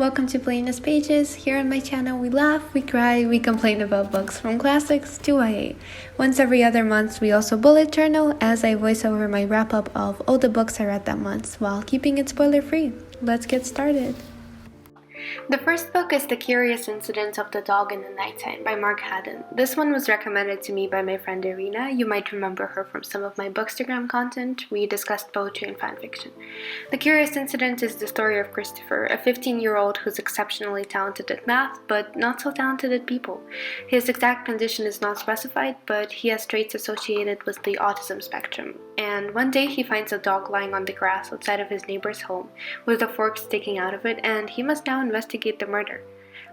welcome to Plainest Pages. Here on my channel we laugh, we cry, we complain about books from classics to YA. Once every other month we also bullet journal as I voice over my wrap up of all the books I read that month while keeping it spoiler free. Let's get started. The first book is The Curious Incident of the Dog in the Nighttime by Mark Haddon. This one was recommended to me by my friend Irina. You might remember her from some of my Bookstagram content. We discussed poetry and fanfiction. The Curious Incident is the story of Christopher, a 15-year-old who's exceptionally talented at math, but not so talented at people. His exact condition is not specified, but he has traits associated with the autism spectrum. And one day he finds a dog lying on the grass outside of his neighbor's home, with a fork sticking out of it, and he must now investigate the murder.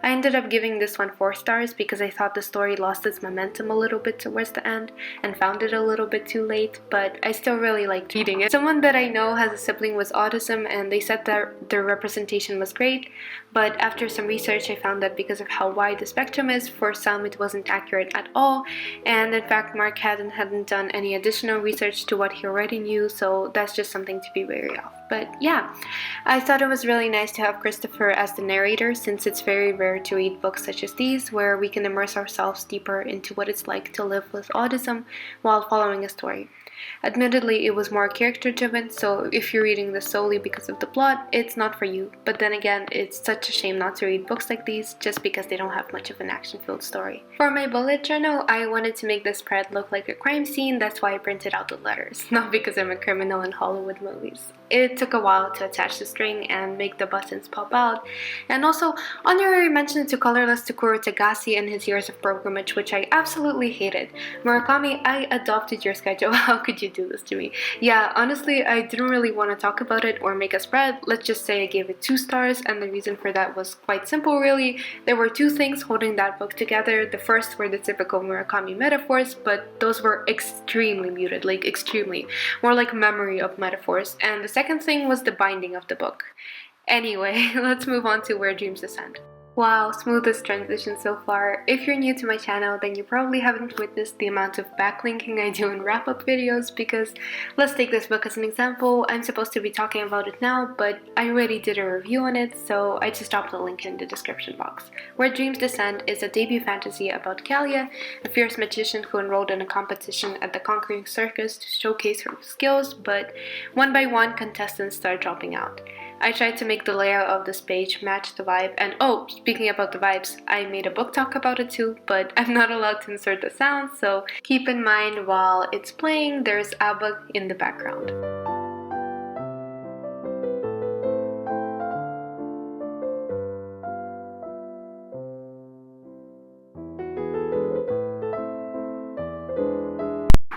I ended up giving this one 4 stars because I thought the story lost its momentum a little bit towards the end and found it a little bit too late, but I still really liked reading it. Someone that I know has a sibling with autism and they said that their representation was great, but after some research I found that because of how wide the spectrum is, for some it wasn't accurate at all, and in fact Mark hadn't done any additional research to what he already knew, so that's just something to be wary of. But yeah, I thought it was really nice to have Christopher as the narrator, since it's very rare to read books such as these where we can immerse ourselves deeper into what it's like to live with autism while following a story. Admittedly, it was more character-driven, so if you're reading this solely because of the plot, it's not for you. But then again, it's such a shame not to read books like these just because they don't have much of an action-filled story. For my bullet journal, I wanted to make the spread look like a crime scene, that's why I printed out the letters, not because I'm a criminal in Hollywood movies. It took a while to attach the string and make the buttons pop out, and also, honorary mention to colorless Takuro Tagashi and his Years of Pilgrimage, which I absolutely hated. Murakami, I adopted your schedule. How could you do this to me? Yeah, honestly, I didn't really want to talk about it or make a spread. Let's just say I gave it 2 stars, and the reason for that was quite simple really. There were 2 things holding that book together. The first were the typical Murakami metaphors, but those were extremely muted, like extremely. More like memory of metaphors. And the second thing was the binding of the book. Anyway, let's move on to Where Dreams Descend. Wow, smoothest transition so far. If you're new to my channel, then you probably haven't witnessed the amount of backlinking I do in wrap-up videos, because let's take this book as an example. I'm supposed to be talking about it now, but I already did a review on it, so I just dropped a link in the description box. Where Dreams Descend is a debut fantasy about Kalia, a fierce magician who enrolled in a competition at the Conquering Circus to showcase her skills, but one by one contestants start dropping out. I tried to make the layout of this page match the vibe, and oh, speaking about the vibes, I made a book talk about it too, but I'm not allowed to insert the sound, so keep in mind while it's playing, there's ABBA in the background.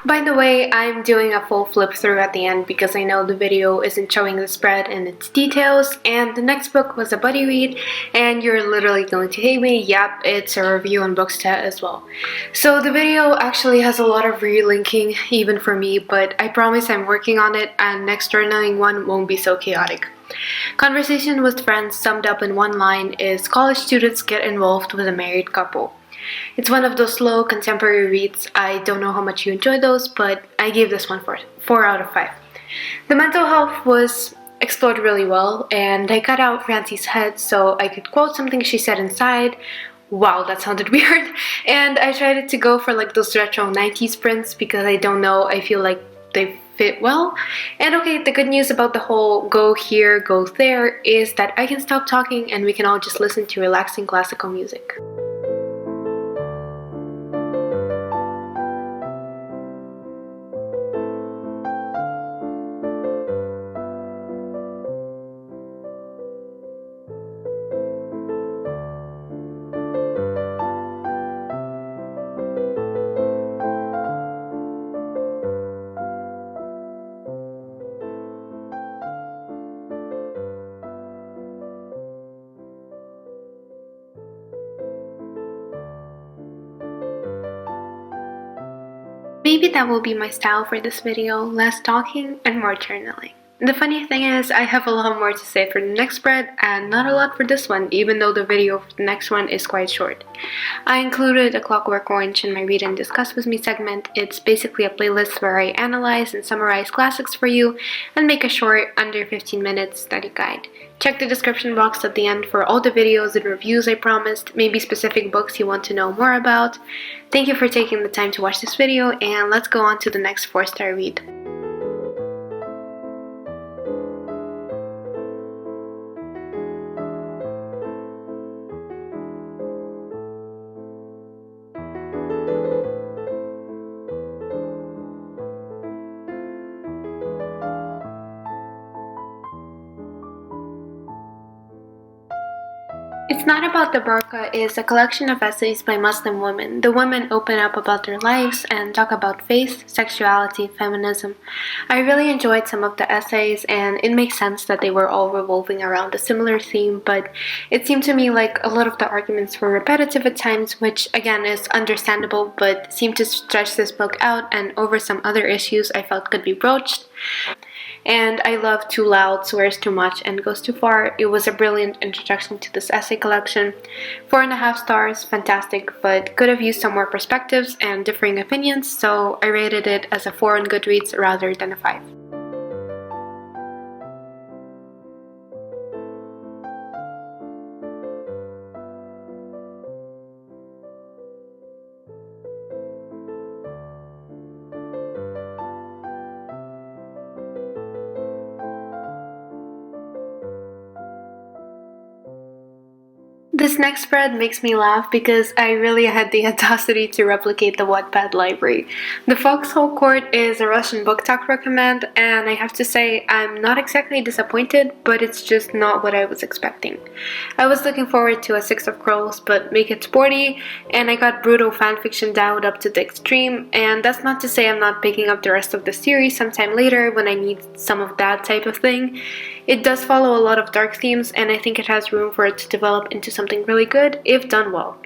By the way, I'm doing a full flip through at the end because I know the video isn't showing the spread and its details, and the next book was a buddy read, and you're literally going to hate me. Yep, it's a review on Booksta as well. So the video actually has a lot of relinking, even for me, but I promise I'm working on it, and next journaling one won't be so chaotic. Conversation with friends summed up in one line is college students get involved with a married couple. It's one of those slow contemporary reads. I don't know how much you enjoy those, but I gave this one 4 out of 5. The mental health was explored really well, and I cut out Francie's head so I could quote something she said inside. Wow, that sounded weird. And I tried to go for like those retro 90s prints because I don't know, I feel like they fit well. And okay, the good news about the whole go here, go there is that I can stop talking and we can all just listen to relaxing classical music. Maybe that will be my style for this video, less talking and more journaling. The funny thing is, I have a lot more to say for the next spread and not a lot for this one, even though the video for the next one is quite short. I included a Clockwork Orange in my Read and Discuss With Me segment. It's basically a playlist where I analyze and summarize classics for you and make a short, under 15 minutes study guide. Check the description box at the end for all the videos and reviews I promised, maybe specific books you want to know more about. Thank you for taking the time to watch this video, and let's go on to the next 4-star read. It's Not About the Burqa is a collection of essays by Muslim women. The women open up about their lives and talk about faith, sexuality, feminism. I really enjoyed some of the essays, and it makes sense that they were all revolving around a similar theme, but it seemed to me like a lot of the arguments were repetitive at times, which again is understandable, but seemed to stretch this book out and over some other issues I felt could be broached. And I love Too Loud, Swears Too Much, and Goes Too Far. It was a brilliant introduction to this essay collection. 4.5 stars, fantastic, but could have used some more perspectives and differing opinions, so I rated it as a 4 on Goodreads rather than a 5. This next spread makes me laugh because I really had the audacity to replicate the Wattpad library. The Foxhole Court is a Russian book talk recommend, and I have to say I'm not exactly disappointed, but it's just not what I was expecting. I was looking forward to a Six of Crows, but make it sporty, and I got brutal fanfiction dialed up to the extreme, and that's not to say I'm not picking up the rest of the series sometime later when I need some of that type of thing. It does follow a lot of dark themes, and I think it has room for it to develop into something really good if done well.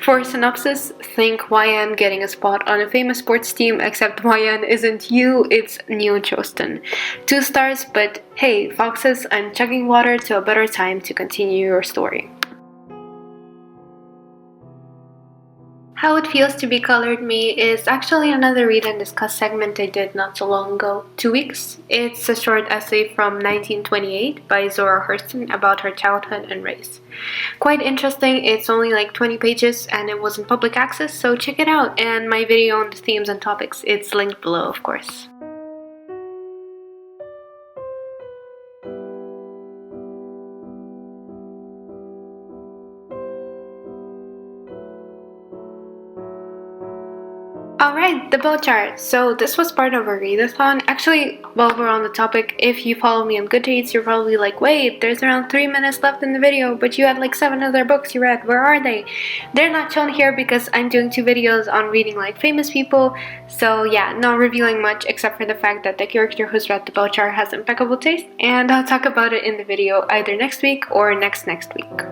For a synopsis, think YN getting a spot on a famous sports team, except YN isn't you, it's New Choston. 2 stars, but hey, foxes, I'm chugging water to a better time to continue your story. How It Feels to Be Colored Me is actually another Read and Discuss segment I did not so long ago, 2 weeks. It's a short essay from 1928 by Zora Hurston about her childhood and race. Quite interesting, it's only like 20 pages and it was in public access, so check it out, and my video on the themes and topics, it's linked below of course. Alright, the bow chart. So this was part of a readathon. Actually, while we're on the topic, if you follow me on Goodreads, you're probably like, wait, there's around 3 minutes left in the video, but you had like 7 other books you read. Where are they? They're not shown here because I'm doing 2 videos on reading like famous people. So yeah, not revealing much except for the fact that the character who's read the bow chart has impeccable taste, and I'll talk about it in the video either next week or next week.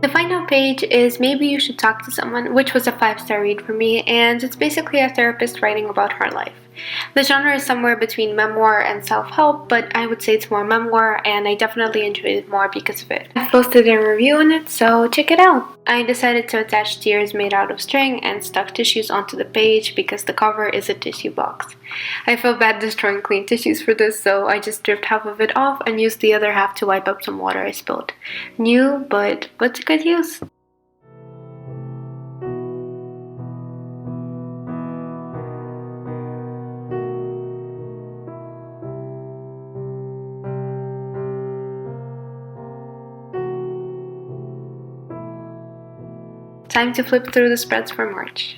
The final page is Maybe You Should Talk to Someone, which was a 5-star read for me, and it's basically a therapist writing about her life. The genre is somewhere between memoir and self-help, but I would say it's more memoir, and I definitely enjoyed it more because of it. I've posted a review on it, so check it out! I decided to attach tears made out of string and stuck tissues onto the page because the cover is a tissue box. I feel bad destroying clean tissues for this, so I just stripped half of it off and used the other half to wipe up some water I spilled. New, but to good use. Time to flip through the spreads for March.